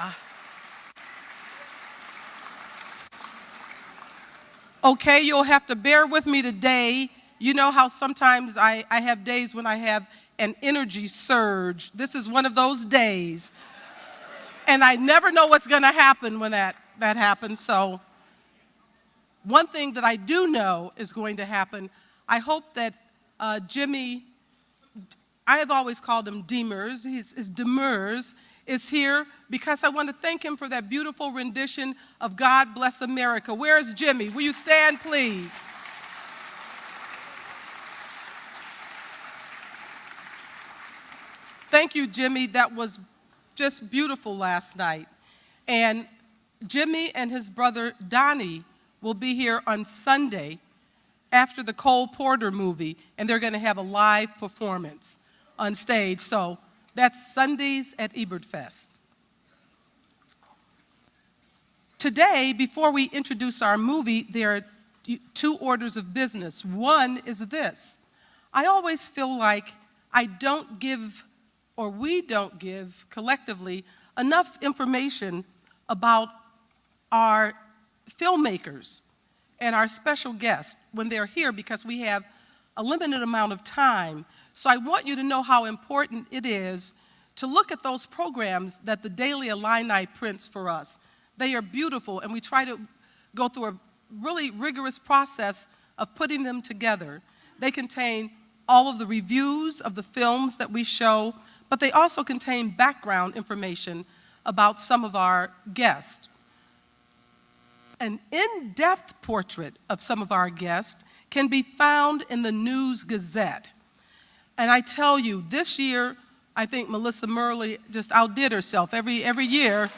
Yeah. Okay, you'll have to bear with me today. You know how sometimes I have days when I have an energy surge. This is one of those days. And I never know what's going to happen when that happens. So one thing that I do know is going to happen, I hope that Jimmy, I have always called him Demers, he's Demers, is here because I want to thank him for that beautiful rendition of God Bless America. Where is Jimmy? Will you stand, please? Thank you, Jimmy. That was just beautiful last night. And Jimmy and his brother Donnie will be here on Sunday after the Cole Porter movie, and they're going to have a live performance on stage. So that's Sundays at Ebertfest. Today, before we introduce our movie, there are two orders of business. One is this. I always feel like I don't give, or we don't give collectively, enough information about our filmmakers and our special guests when they're here because we have a limited amount of time. So I want you to know how important it is to look at those programs that the Daily Illini prints for us. They are beautiful, and we try to go through a really rigorous process of putting them together. They contain all of the reviews of the films that we show, but they also contain background information about some of our guests. An in-depth portrait of some of our guests can be found in the News Gazette. And I tell you, this year, I think Melissa Murley just outdid herself every year.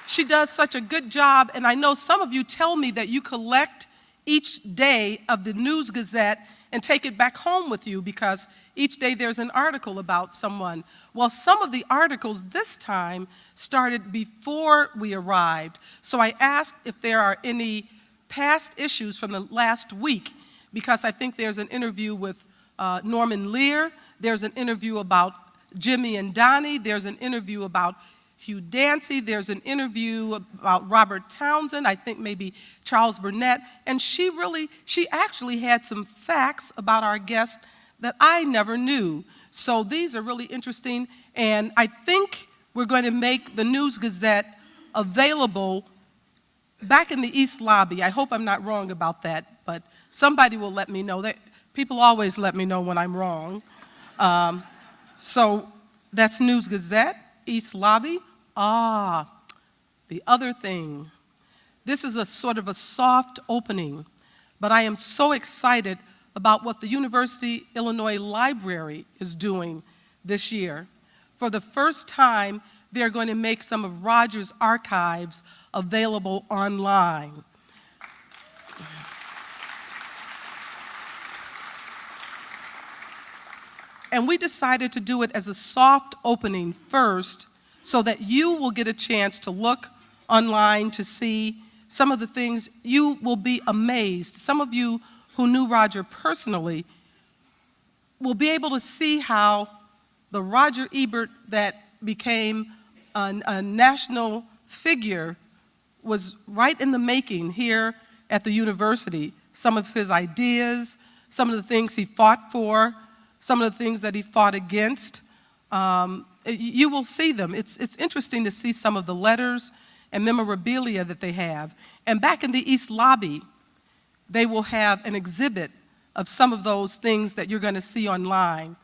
She does such a good job, and I know some of you tell me that you collect each day of the News Gazette and take it back home with you because each day there's an article about someone. Well, some of the articles this time started before we arrived. So I asked if there are any past issues from the last week because I think there's an interview with Norman Lear, there's an interview about Jimmy and Donnie, there's an interview about Hugh Dancy, there's an interview about Robert Townsend, I think maybe Charles Burnett, and she actually had some facts about our guests that I never knew. So these are really interesting, and I think we're going to make the News Gazette available back in the East Lobby. I hope I'm not wrong about that, but somebody will let me know. People always let me know when I'm wrong. So that's News Gazette, East Lobby. The other thing. This is a sort of a soft opening, but I am so excited about what the University Illinois Library is doing this year. For the first time, they're going to make some of Roger's archives available online. And we decided to do it as a soft opening first so that you will get a chance to look online to see some of the things. You will be amazed. Some of you who knew Roger personally will be able to see how the Roger Ebert that became a national figure was right in the making here at the university. Some of his ideas, some of the things he fought for, some of the things that he fought against. You will see them. It's interesting to see some of the letters and memorabilia that they have. And back in the East Lobby, they will have an exhibit of some of those things that you're going to see online.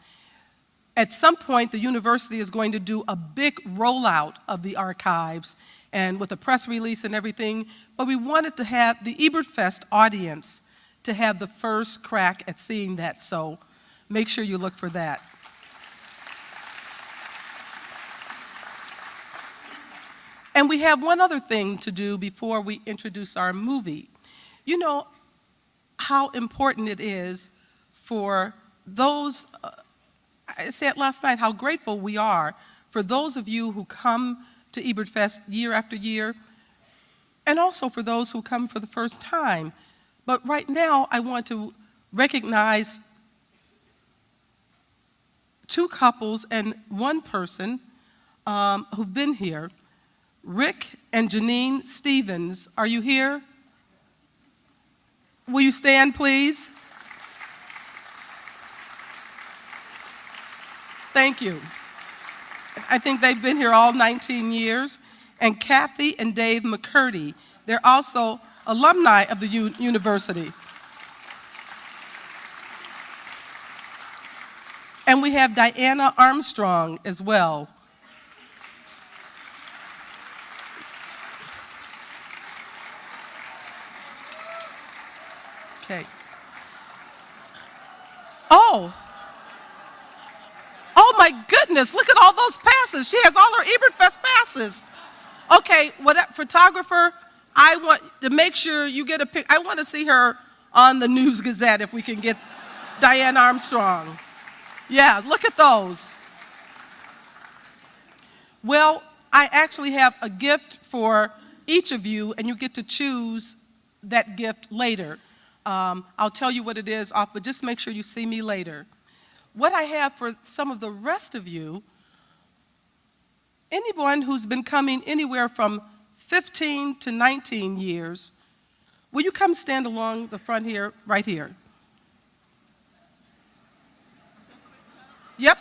At some point, the university is going to do a big rollout of the archives and with a press release and everything, but we wanted to have the Ebertfest audience to have the first crack at seeing that, so make sure you look for that. And we have one other thing to do before we introduce our movie. You know how important it is for those, I said last night how grateful we are for those of you who come to Ebertfest year after year, and also for those who come for the first time. But right now, I want to recognize two couples and one person who've been here. Rick and Janine Stevens, are you here? Will you stand, please? Thank you. I think they've been here all 19 years. And Kathy and Dave McCurdy, they're also alumni of the university. And we have Diana Armstrong as well. Okay. Oh my goodness, look at all those passes. She has all her Ebertfest passes. Okay, photographer, I want to make sure you get a pic. I want to see her on the News Gazette if we can get Diane Armstrong. Yeah, look at those. Well, I actually have a gift for each of you, and you get to choose that gift later. I'll tell you what it is, but just make sure you see me later. What I have for some of the rest of you, anyone who's been coming anywhere from 15 to 19 years, will you come stand along the front here, right here? Yep.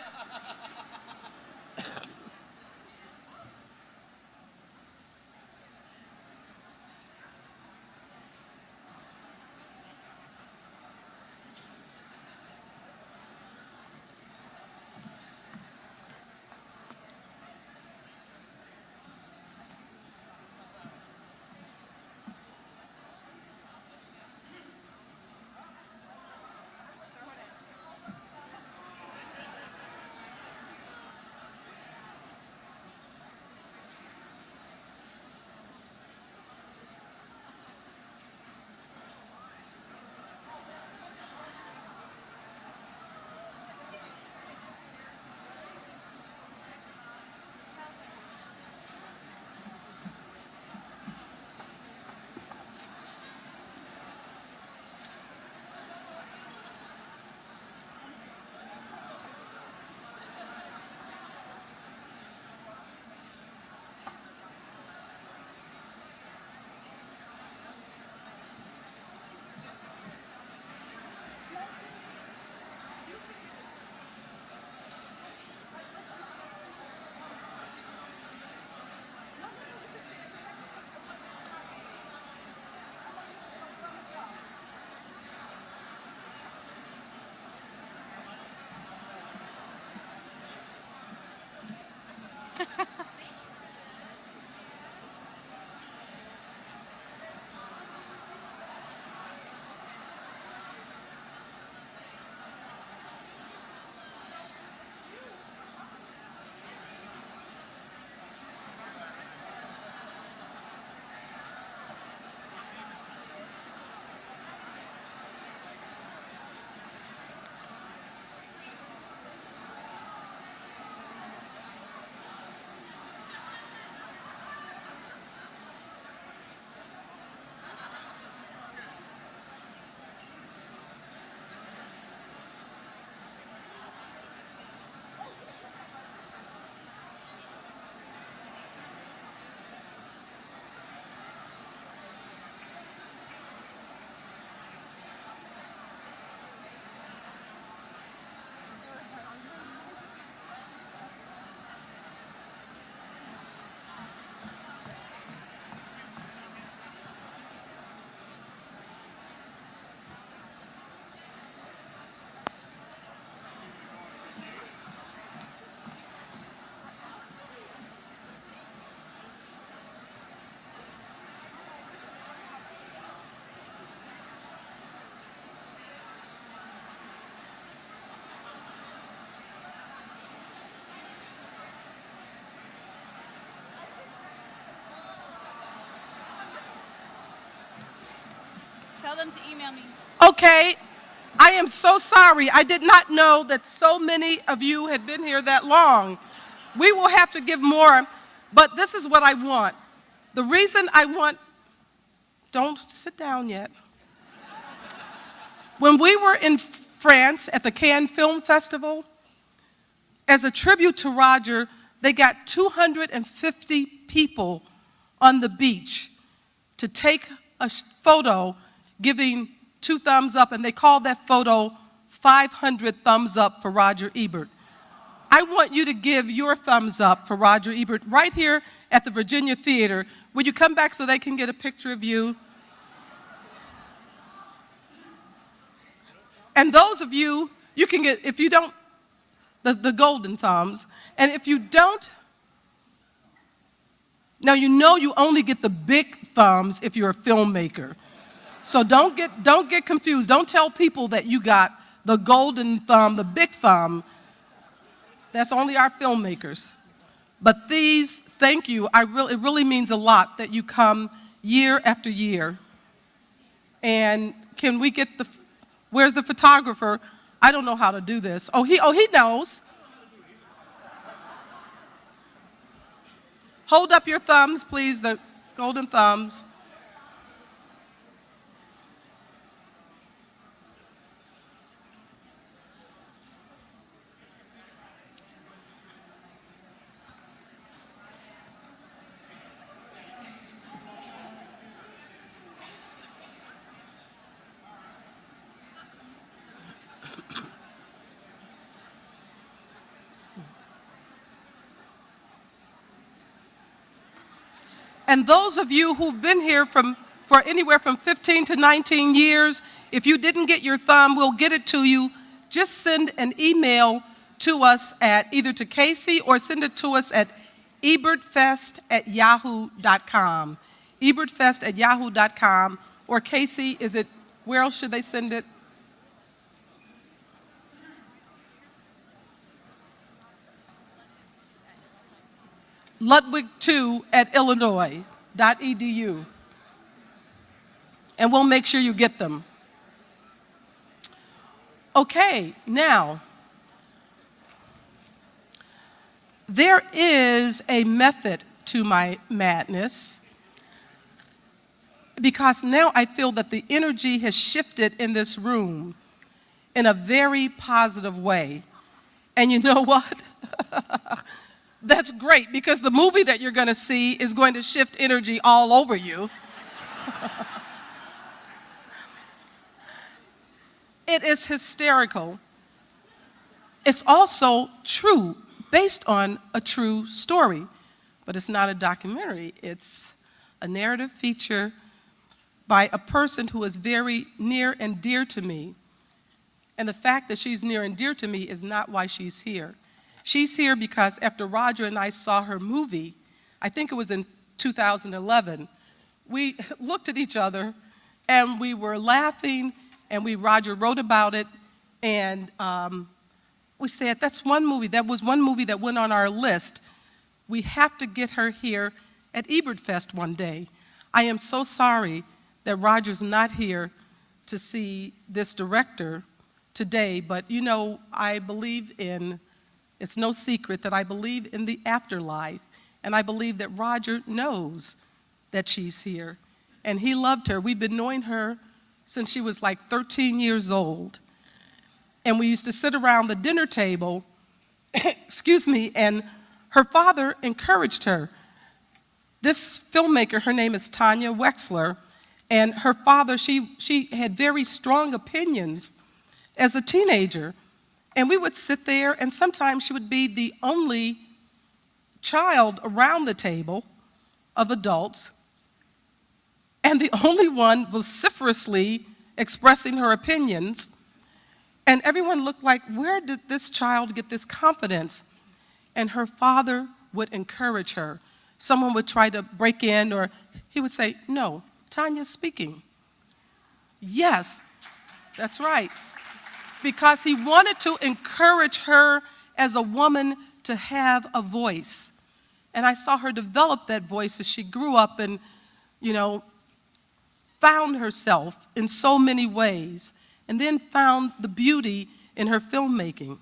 Tell them to email me. Okay, I am so sorry. I did not know that so many of you had been here that long. We will have to give more, but this is what I want. The reason I want, don't sit down yet. When we were in France at the Cannes Film Festival, As a tribute to Roger, they got 250 people on the beach to take a photo giving 2 thumbs up, and they called that photo 500 thumbs up for Roger Ebert. I want you to give your thumbs up for Roger Ebert right here at the Virginia Theater. Will you come back so they can get a picture of you? And those of you, you can get, if you don't, the golden thumbs. And if you don't, now you know you only get the big thumbs if you're a filmmaker. So don't get confused. Don't tell people that you got the golden thumb, the big thumb. That's only our filmmakers. But these, thank you. It really means a lot that you come year after year. And can we get where's the photographer? I don't know how to do this. Oh, he knows. Hold up your thumbs, please, the golden thumbs. And those of you who've been here for anywhere from 15 to 19 years, if you didn't get your thumb, we'll get it to you. Just send an email to us either to Casey or send it to us at ebertfest@yahoo.com. ebertfest@yahoo.com. Or Casey, where else should they send it? Ludwig2@illinois.edu. And we'll make sure you get them. Okay, now, there is a method to my madness, because now I feel that the energy has shifted in this room in a very positive way. And you know what? That's great, because the movie that you're going to see is going to shift energy all over you. It is hysterical. It's also true, based on a true story. But it's not a documentary. It's a narrative feature by a person who is very near and dear to me. And the fact that she's near and dear to me is not why she's here. She's here because after Roger and I saw her movie, I think it was in 2011, we looked at each other and we were laughing, and Roger wrote about it, and we said, that was one movie that went on our list. We have to get her here at Ebertfest one day. I am so sorry that Roger's not here to see this director today, but you know, it's no secret that I believe in the afterlife, and I believe that Roger knows that she's here, and he loved her. We've been knowing her since she was like 13 years old, and we used to sit around the dinner table, excuse me, and her father encouraged her. This filmmaker, her name is Tanya Wexler, and her father, she had very strong opinions as a teenager. And we would sit there, and sometimes she would be the only child around the table of adults, and the only one vociferously expressing her opinions. And everyone looked like, where did this child get this confidence? And her father would encourage her. Someone would try to break in, or he would say, no, Tanya's speaking. Yes, that's right. Because he wanted to encourage her as a woman to have a voice. And I saw her develop that voice as she grew up and, found herself in so many ways, and then found the beauty in her filmmaking.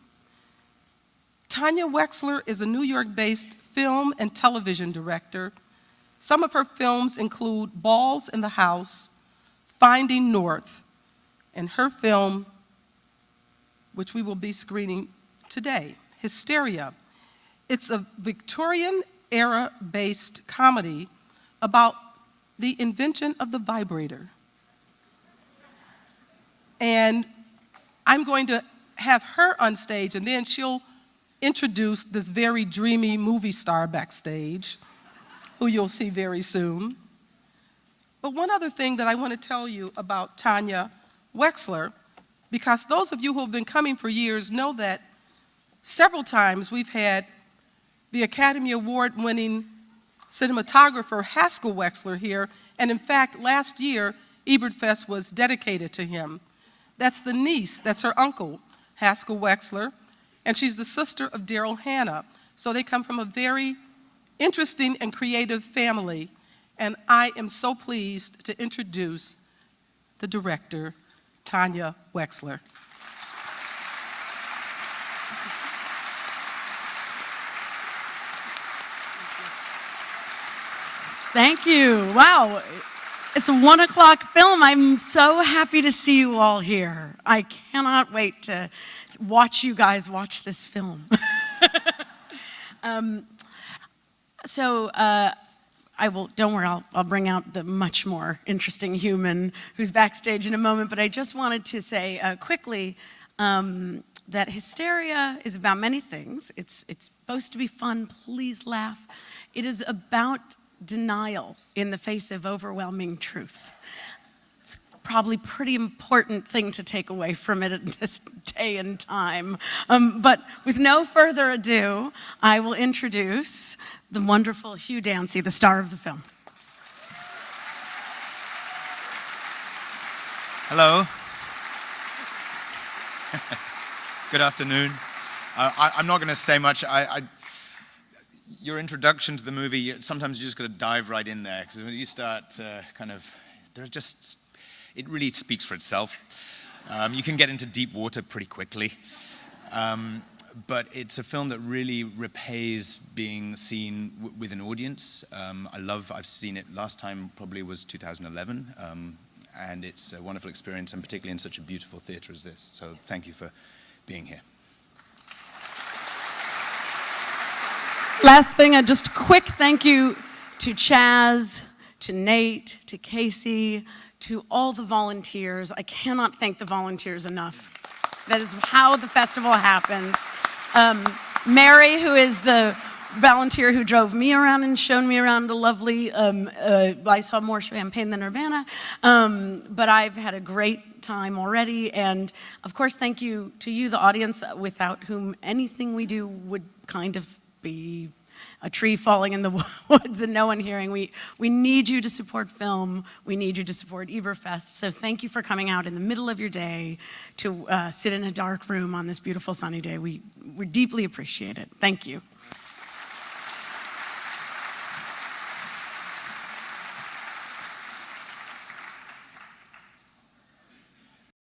Tanya Wexler is a New York-based film and television director. Some of her films include Balls in the House, Finding North, and her film, which we will be screening today, Hysteria. It's a Victorian-era-based comedy about the invention of the vibrator. And I'm going to have her on stage, and then she'll introduce this very dreamy movie star backstage, who you'll see very soon. But one other thing that I want to tell you about Tanya Wexler, because those of you who have been coming for years know that several times we've had the Academy Award-winning cinematographer Haskell Wexler here, and in fact, last year, Ebertfest was dedicated to him. That's the niece, that's her uncle, Haskell Wexler, and she's the sister of Daryl Hannah. So they come from a very interesting and creative family, and I am so pleased to introduce the director, Tanya Wexler. Thank you. Wow. It's a 1 o'clock film. I'm so happy to see you all here. I cannot wait to watch you guys watch this film. Don't worry, I'll bring out the much more interesting human who's backstage in a moment, but I just wanted to say quickly that Hysteria is about many things. It's supposed to be fun, please laugh. It is about denial in the face of overwhelming truth. It's probably a pretty important thing to take away from it at this day and time. But with no further ado, I will introduce the wonderful Hugh Dancy, the star of the film. Hello. Good afternoon. I'm not going to say much. Your introduction to the movie, sometimes you just got to dive right in there, because when you start it really speaks for itself. You can get into deep water pretty quickly. But it's a film that really repays being seen with an audience. I've seen it last time probably was 2011, and it's a wonderful experience, and particularly in such a beautiful theater as this. So thank you for being here. Last thing, just a quick thank you to Chaz, to Nate, to Casey, to all the volunteers. I cannot thank the volunteers enough. That is how the festival happens. Mary, who is the volunteer who drove me around and showed me around the lovely, I saw more champagne than Nirvana, but I've had a great time already, and of course thank you to you, the audience, without whom anything we do would kind of be a tree falling in the woods and no one hearing. We need you to support film. We need you to support Ebertfest. So thank you for coming out in the middle of your day to sit in a dark room on this beautiful sunny day. We deeply appreciate it. Thank you.